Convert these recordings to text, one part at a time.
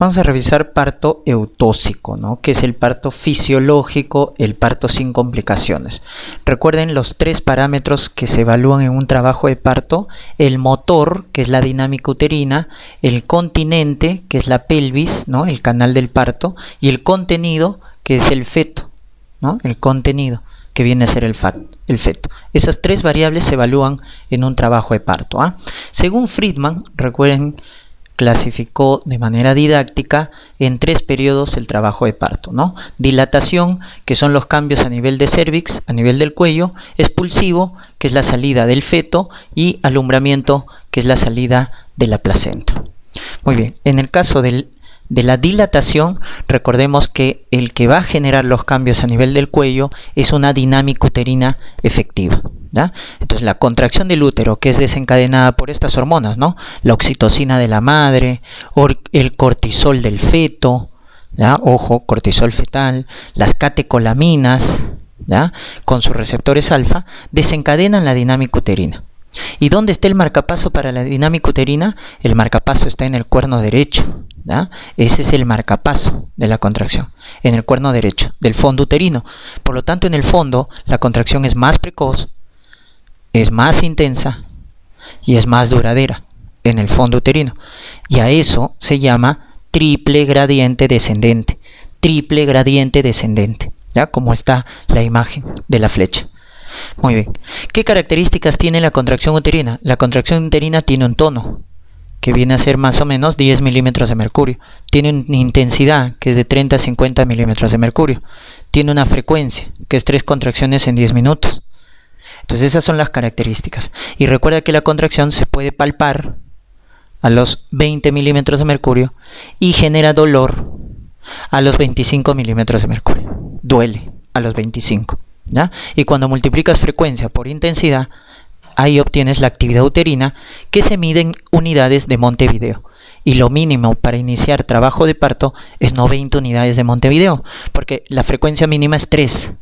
Vamos a revisar parto eutóxico, ¿no? Que es el parto fisiológico, el parto sin complicaciones. Recuerden los tres parámetros que se evalúan en un trabajo de parto: el motor, que es la dinámica uterina; el continente, que es la pelvis, ¿no? El canal del parto; y el contenido, que es el feto, ¿no? El contenido, que viene a ser el feto. Esas tres variables se evalúan en un trabajo de parto, ¿ah? Según Friedman, recuerden, clasificó de manera didáctica en tres periodos el trabajo de parto, ¿no? Dilatación, que son los cambios a nivel de cervix, a nivel del cuello; expulsivo, que es la salida del feto; y alumbramiento, que es la salida de la placenta. Muy bien, en el caso de la dilatación, recordemos que el que va a generar los cambios a nivel del cuello es una dinámica uterina efectiva, ¿ya? Entonces la contracción del útero, que es desencadenada por estas hormonas, ¿no? La oxitocina de la madre, el cortisol del feto, ¿ya? Ojo, cortisol fetal, las catecolaminas, ¿ya? Con sus receptores alfa, desencadenan la dinámica uterina. ¿Y dónde está el marcapaso para la dinámica uterina? El marcapaso está en el cuerno derecho, ¿ya? Ese es el marcapaso de la contracción, en el cuerno derecho del fondo uterino. Por lo tanto, en el fondo la contracción es más precoz, es más intensa y es más duradera en el fondo uterino. Y a eso se llama triple gradiente descendente. Triple gradiente descendente, ¿ya? Como está la imagen de la flecha. Muy bien. ¿Qué características tiene la contracción uterina? La contracción uterina tiene un tono, que viene a ser más o menos 10 milímetros de mercurio. Tiene una intensidad, que es de 30 a 50 milímetros de mercurio. Tiene una frecuencia, que es 3 contracciones en 10 minutos. Entonces esas son las características. Y recuerda que la contracción se puede palpar a los 20 milímetros de mercurio y genera dolor a los 25 milímetros de mercurio. Duele a los 25. ¿Ya? Y cuando multiplicas frecuencia por intensidad, ahí obtienes la actividad uterina, que se mide en unidades de Montevideo. Y lo mínimo para iniciar trabajo de parto es 90 unidades de Montevideo, porque la frecuencia mínima es 3,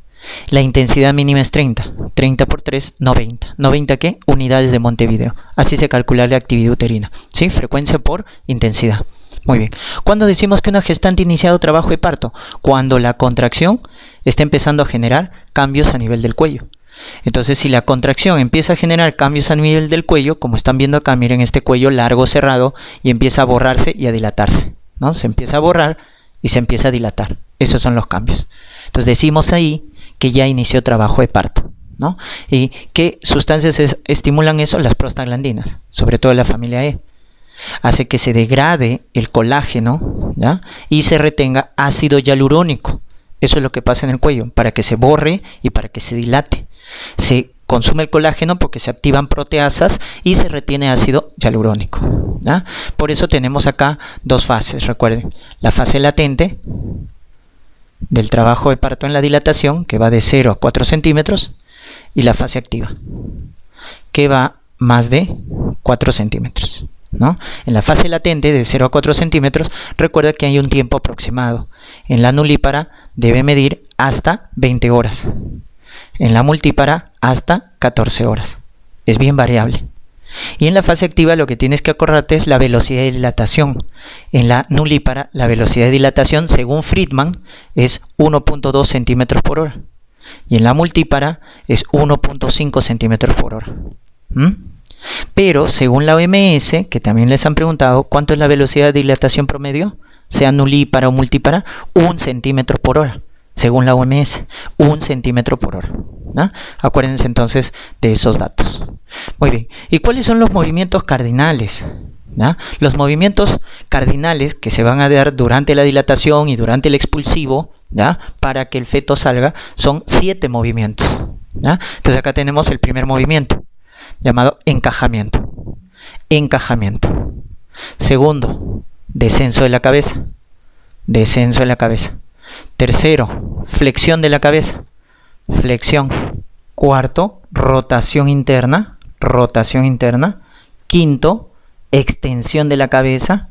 la intensidad mínima es 30. 30 por 3, 90. ¿90 qué? Unidades de Montevideo. Así se calcula la actividad uterina, ¿sí? Frecuencia por intensidad. Muy bien. ¿Cuándo decimos que una gestante ha iniciado trabajo de parto? Cuando la contracción está empezando a generar cambios a nivel del cuello. Entonces, si la contracción empieza a generar cambios a nivel del cuello, como están viendo acá, miren este cuello largo, cerrado, y empieza a borrarse y a dilatarse, ¿no? Se empieza a borrar y se empieza a dilatar. Esos son los cambios. Entonces, decimos ahí que ya inició trabajo de parto, ¿no? ¿Y qué sustancias estimulan eso? Las prostaglandinas, sobre todo la familia E. Hace que se degrade el colágeno, ¿ya? Y se retenga ácido hialurónico. Eso es lo que pasa en el cuello, para que se borre y para que se dilate. Se consume el colágeno porque se activan proteasas y se retiene ácido hialurónico, ¿ya? Por eso tenemos acá dos fases, recuerden. La fase latente del trabajo de parto en la dilatación, que va de 0 a 4 centímetros, y la fase activa, que va más de 4 centímetros. ¿No? En la fase latente de 0 a 4 centímetros, recuerda que hay un tiempo aproximado. En la nulípara debe medir hasta 20 horas. En la multípara hasta 14 horas. Es bien variable. Y en la fase activa lo que tienes que acordarte es la velocidad de dilatación. En la nulípara la velocidad de dilatación, según Friedman, es 1.2 centímetros por hora. Y en la multípara es 1.5 centímetros por hora. Pero según la OMS, que también les han preguntado cuánto es la velocidad de dilatación promedio, sea nulípara o multípara, 1 centímetro por hora. Según la OMS, 1 centímetro por hora, ¿no? Acuérdense entonces de esos datos. Muy bien. ¿Y cuáles son los movimientos cardinales? ¿No? Los movimientos cardinales que se van a dar durante la dilatación y durante el expulsivo, ¿ya? Para que el feto salga, son 7 movimientos, ¿ya? Entonces acá tenemos el primer movimiento, llamado encajamiento. Encajamiento. Segundo, descenso de la cabeza. Descenso de la cabeza. Tercero, flexión de la cabeza. Flexión. Cuarto, rotación interna. Rotación interna. Quinto, extensión de la cabeza.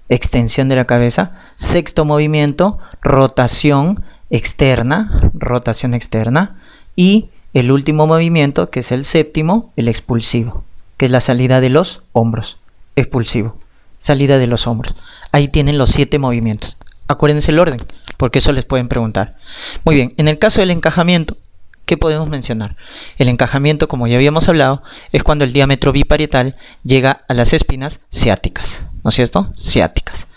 Extensión de la cabeza. Sexto movimiento, rotación externa. Rotación externa. Y el último movimiento, que es el séptimo, el expulsivo, que es la salida de los hombros. Expulsivo, salida de los hombros. Ahí tienen los 7 movimientos. Acuérdense el orden, porque eso les pueden preguntar. Muy bien, en el caso del encajamiento, ¿qué podemos mencionar? El encajamiento, como ya habíamos hablado, es cuando el diámetro biparietal llega a las espinas ciáticas, ¿no es cierto? Ciáticas,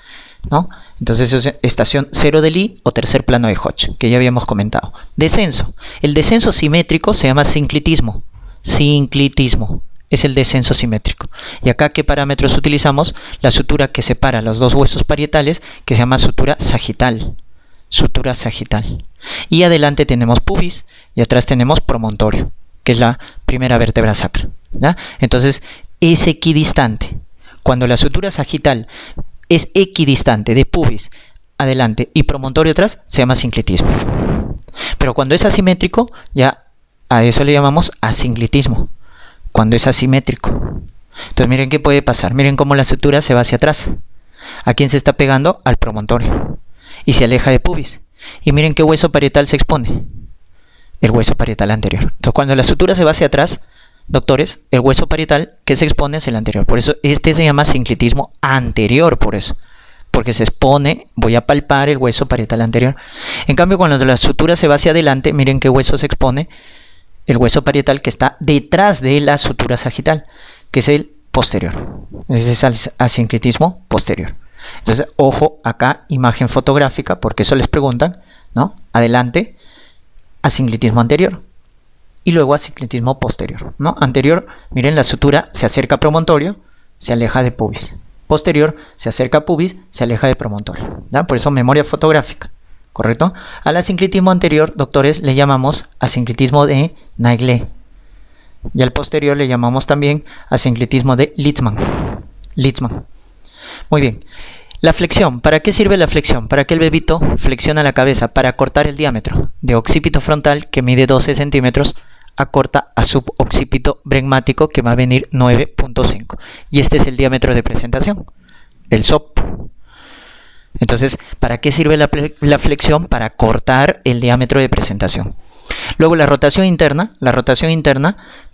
¿no? Entonces es estación 0 de Lie o tercer plano de Hodge, que ya habíamos comentado. Descenso. El descenso simétrico se llama sinclitismo. Sinclitismo es el descenso simétrico. Y acá, ¿qué parámetros utilizamos? La sutura que separa los dos huesos parietales, que se llama sutura sagital. Sutura sagital. Y adelante tenemos pubis y atrás tenemos promontorio, que es la primera vértebra sacra, ¿ya? Entonces es equidistante. Cuando la sutura sagital es equidistante de pubis adelante y promontorio atrás, se llama sinclitismo. Pero cuando es asimétrico, ya a eso le llamamos asinclitismo. Cuando es asimétrico. Entonces miren qué puede pasar. Miren cómo la sutura se va hacia atrás. ¿A quién se está pegando? Al promontorio. Y se aleja de pubis. Y miren qué hueso parietal se expone. El hueso parietal anterior. Entonces cuando la sutura se va hacia atrás, doctores, el hueso parietal que se expone es el anterior. Por eso este se llama sinclitismo anterior, por eso. Porque se expone, voy a palpar el hueso parietal anterior. En cambio, cuando la sutura se va hacia adelante, miren qué hueso se expone. El hueso parietal que está detrás de la sutura sagital, que es el posterior. Ese es el asinclitismo posterior. Entonces, ojo acá, imagen fotográfica, porque eso les preguntan, ¿no? Adelante, asinclitismo anterior. Y luego asinclitismo posterior, ¿no? Anterior, miren, la sutura se acerca a promontorio, se aleja de pubis. Posterior, se acerca a pubis, se aleja de promontorio, ¿ya? Por eso memoria fotográfica, ¿correcto? Al asinclitismo anterior, doctores, le llamamos asinclitismo de Naegele. Y al posterior le llamamos también asinclitismo de Litzmann. Litzmann. Muy bien. La flexión. ¿Para qué sirve la flexión? Para que el bebito flexiona la cabeza, para cortar el diámetro de occipito frontal, que mide 12 centímetros, acorta a suboccipito bregmático, que va a venir 9.5. Y este es el diámetro de presentación, el SOP. Entonces, ¿para qué sirve la flexión? Para cortar el diámetro de presentación. Luego la rotación interna,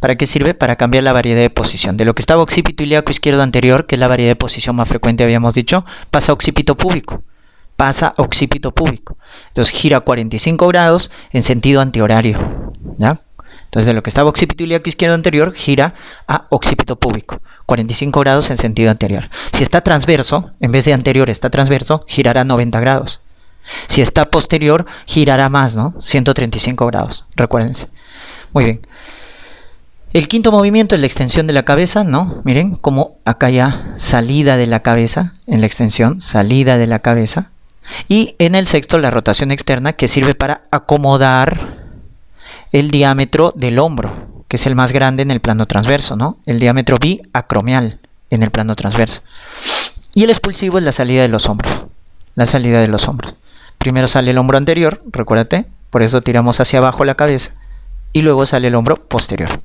¿para qué sirve? Para cambiar la variedad de posición. De lo que estaba occipito ilíaco izquierdo anterior, que es la variedad de posición más frecuente, habíamos dicho, pasa a occipito púbico. Entonces gira 45 grados en sentido antihorario, ¿ya? Entonces de lo que estaba occipito ilíaco izquierdo anterior, gira a occipito púbico. 45 grados en sentido anterior. Si está transverso, en vez de anterior está transverso, girará 90 grados. Si está posterior, girará más, ¿no? 135 grados, recuérdense. Muy bien. El quinto movimiento es la extensión de la cabeza, ¿no? Miren cómo acá ya salida de la cabeza, en la extensión, salida de la cabeza. Y en el sexto, la rotación externa, que sirve para acomodar el diámetro del hombro, que es el más grande en el plano transverso, ¿no? El diámetro biacromial en el plano transverso. Y el expulsivo es la salida de los hombros. La salida de los hombros. Primero sale el hombro anterior, recuérdate, por eso tiramos hacia abajo la cabeza. Y luego sale el hombro posterior.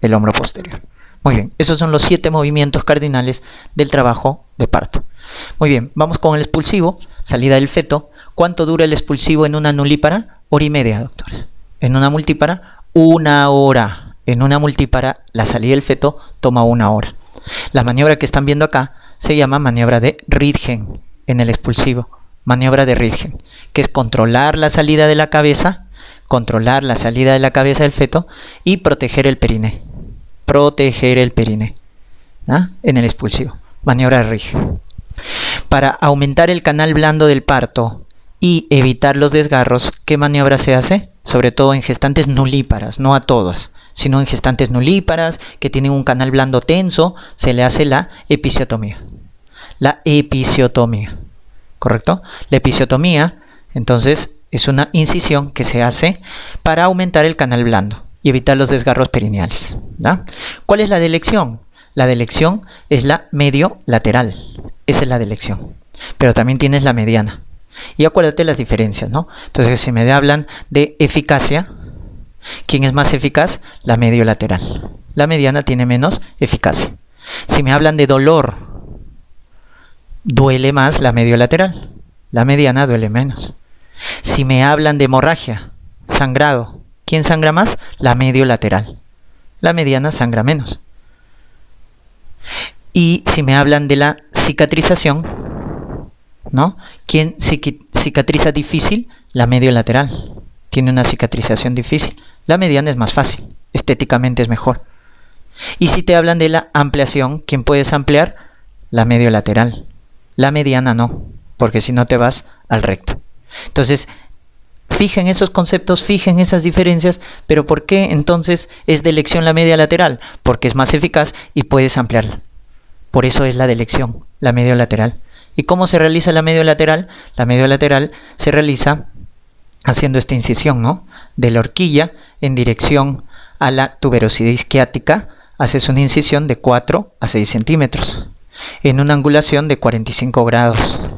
El hombro posterior. Muy bien, esos son los 7 movimientos cardinales del trabajo de parto. Muy bien, vamos con el expulsivo, salida del feto. ¿Cuánto dura el expulsivo en una nulípara? 1h30, doctores. En una multípara, 1 hora. En una multípara, la salida del feto toma 1 hora. La maniobra que están viendo acá se llama maniobra de Ridgen en el expulsivo. Maniobra de Ridgen, que es controlar la salida de la cabeza del feto y proteger el periné. ¿Ah? En el expulsivo. Maniobra de Ridgen. Para aumentar el canal blando del parto y evitar los desgarros, ¿qué maniobra se hace? Sobre todo en gestantes nulíparas, no a todas, sino en gestantes nulíparas que tienen un canal blando tenso, se le hace la episiotomía. La episiotomía, ¿correcto? La episiotomía, entonces, es una incisión que se hace para aumentar el canal blando y evitar los desgarros perineales, ¿no? ¿Cuál es la delección? La delección es la medio lateral, esa es la delección, pero también tienes la mediana. Y acuérdate las diferencias, ¿no? Entonces, si me hablan de eficacia, ¿quién es más eficaz? La medio lateral. La mediana tiene menos eficacia. Si me hablan de dolor, duele más la medio lateral. La mediana duele menos. Si me hablan de hemorragia, sangrado, ¿quién sangra más? La medio lateral. La mediana sangra menos. Y si me hablan de la cicatrización, ¿no? ¿Quién cicatriza difícil? La mediolateral. Tiene una cicatrización difícil. La mediana es más fácil. Estéticamente es mejor. Y si te hablan de la ampliación, ¿quién puedes ampliar? La mediolateral. La mediana no, porque si no te vas al recto. Entonces, fijen esos conceptos, fijen esas diferencias, pero ¿por qué entonces es de elección la media lateral? Porque es más eficaz y puedes ampliarla. Por eso es la de elección, la media lateral. ¿Y cómo se realiza la media lateral? La media lateral se realiza haciendo esta incisión, ¿no? De la horquilla en dirección a la tuberosidad isquiática, haces una incisión de 4 a 6 centímetros en una angulación de 45 grados.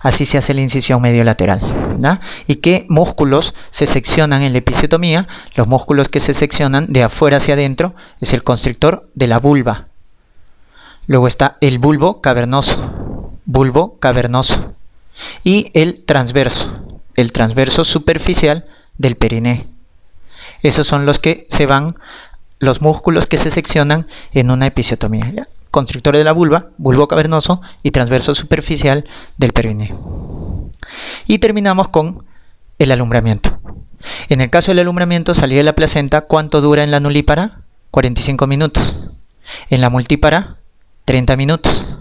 Así se hace la incisión mediolateral, ¿no? ¿Y qué músculos se seccionan en la episiotomía? Los músculos que se seccionan de afuera hacia adentro es el constrictor de la vulva. Luego está el bulbo cavernoso y el transverso superficial del periné. Esos son los que se van, los músculos que se seccionan en una episiotomía, ¿ya? Constrictor de la vulva, bulbo cavernoso y transverso superficial del periné. Y terminamos con el alumbramiento. En el caso del alumbramiento, salida de la placenta, ¿cuánto dura en la nulípara? 45 minutos. En la multípara, 30 minutos.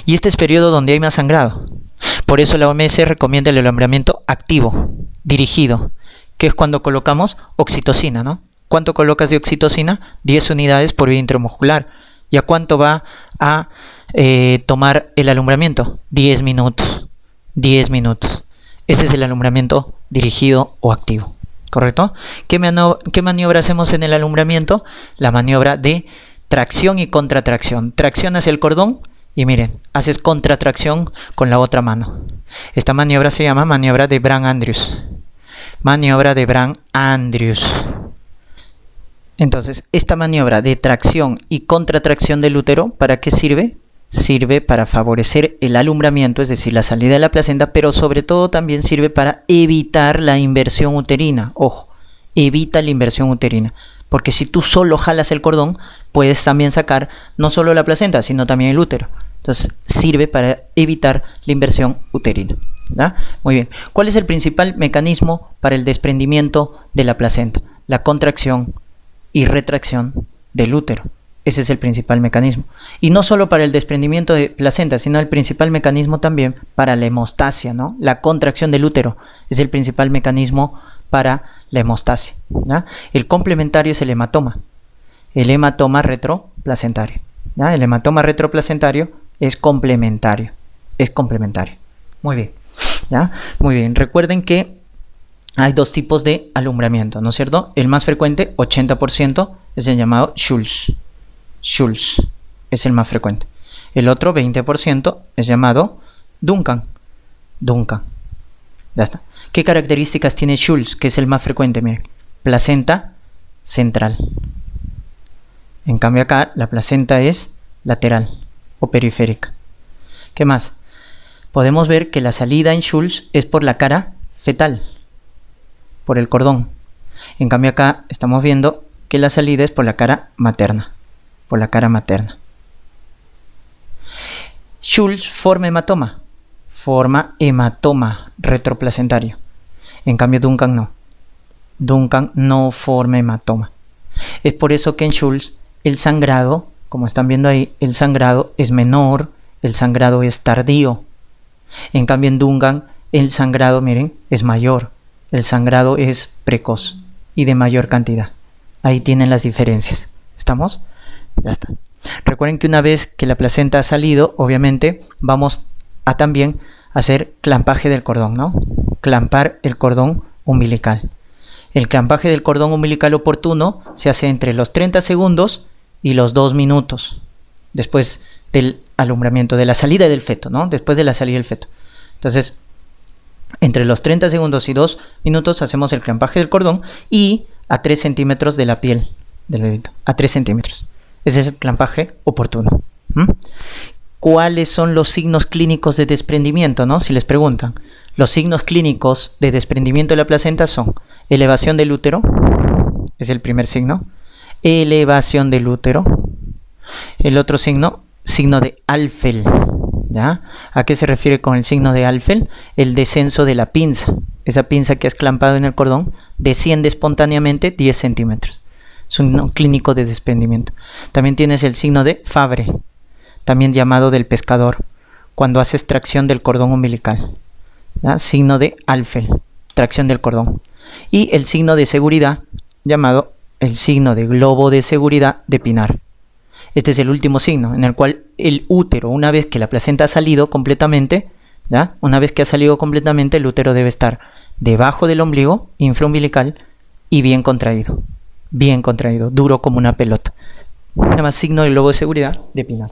Y este es periodo donde hay más sangrado. Por eso la OMS recomienda el alumbramiento activo, dirigido, que es cuando colocamos oxitocina, ¿no? ¿Cuánto colocas de oxitocina? 10 unidades por vía intramuscular. ¿Y a cuánto va a tomar el alumbramiento? 10 minutos. 10 minutos. Ese es el alumbramiento dirigido o activo. ¿Correcto? ¿Qué maniobra hacemos en el alumbramiento? La maniobra de tracción y contratracción. Tracción hacia el cordón y miren, haces contratracción con la otra mano. Esta maniobra se llama maniobra de Brandt-Andrews. Maniobra de Brandt-Andrews. Entonces, esta maniobra de tracción y contratracción del útero, ¿para qué sirve? Sirve para favorecer el alumbramiento, es decir, la salida de la placenta, pero sobre todo también sirve para evitar la inversión uterina. Ojo, evita la inversión uterina, porque si tú solo jalas el cordón, puedes también sacar no solo la placenta, sino también el útero. Entonces, sirve para evitar la inversión uterina, ¿ya? Muy bien. ¿Cuál es el principal mecanismo para el desprendimiento de la placenta? La contracción y retracción del útero. Ese es el principal mecanismo. Y no solo para el desprendimiento de placenta, sino el principal mecanismo también para la hemostasia, ¿no? La contracción del útero es el principal mecanismo para la hemostasia, ¿ya? El complementario es el hematoma. El hematoma retroplacentario, ¿ya? El hematoma retroplacentario es complementario. Es complementario. Muy bien, ¿ya? Muy bien. Recuerden que hay dos tipos de alumbramiento, ¿no es cierto? El más frecuente, 80%, es el llamado Schultz. Schultz es el más frecuente. El otro 20% es llamado Duncan. Duncan. Ya está. ¿Qué características tiene Schultz, que es el más frecuente? Miren, placenta central. En cambio acá la placenta es lateral o periférica. ¿Qué más? Podemos ver que la salida en Schultz es por la cara fetal, por el cordón. En cambio acá estamos viendo que la salida es por la cara materna. Por la cara materna. Schultz forma hematoma. Forma hematoma retroplacentario. En cambio Duncan no. Duncan no forma hematoma. Es por eso que en Schultz el sangrado, como están viendo ahí, el sangrado es menor, el sangrado es tardío. En cambio en Duncan el sangrado, miren, es mayor. El sangrado es precoz y de mayor cantidad. Ahí tienen las diferencias. ¿Estamos? Ya está. Recuerden que una vez que la placenta ha salido, obviamente vamos a también hacer clampaje del cordón, ¿no? Clampar el cordón umbilical. El clampaje del cordón umbilical oportuno se hace entre los 30 segundos y los 2 minutos después del alumbramiento, de la salida del feto, ¿no? Después de la salida del feto. Entonces, entre los 30 segundos y 2 minutos hacemos el clampaje del cordón y a 3 centímetros de la piel del bebito, a 3 centímetros. Ese es el clampaje oportuno. ¿Cuáles son los signos clínicos de desprendimiento, no? Si les preguntan, los signos clínicos de desprendimiento de la placenta son elevación del útero, es el primer signo, elevación del útero. El otro signo, signo de Alfel, ¿ya? ¿A qué se refiere con el signo de Alfel? El descenso de la pinza. Esa pinza que has clampado en el cordón desciende espontáneamente 10 centímetros. Es un signo clínico de desprendimiento. También tienes el signo de Fabry, también llamado del pescador, cuando haces tracción del cordón umbilical, ¿ya? Signo de Alfel, tracción del cordón. Y el signo de seguridad, llamado el signo de globo de seguridad de Pinar. Este es el último signo en el cual el útero, una vez que la placenta ha salido completamente, ¿ya? Una vez que ha salido completamente, el útero debe estar debajo del ombligo, infraumbilical, y bien contraído, duro como una pelota. Se llama signo de globo de seguridad de Pinar.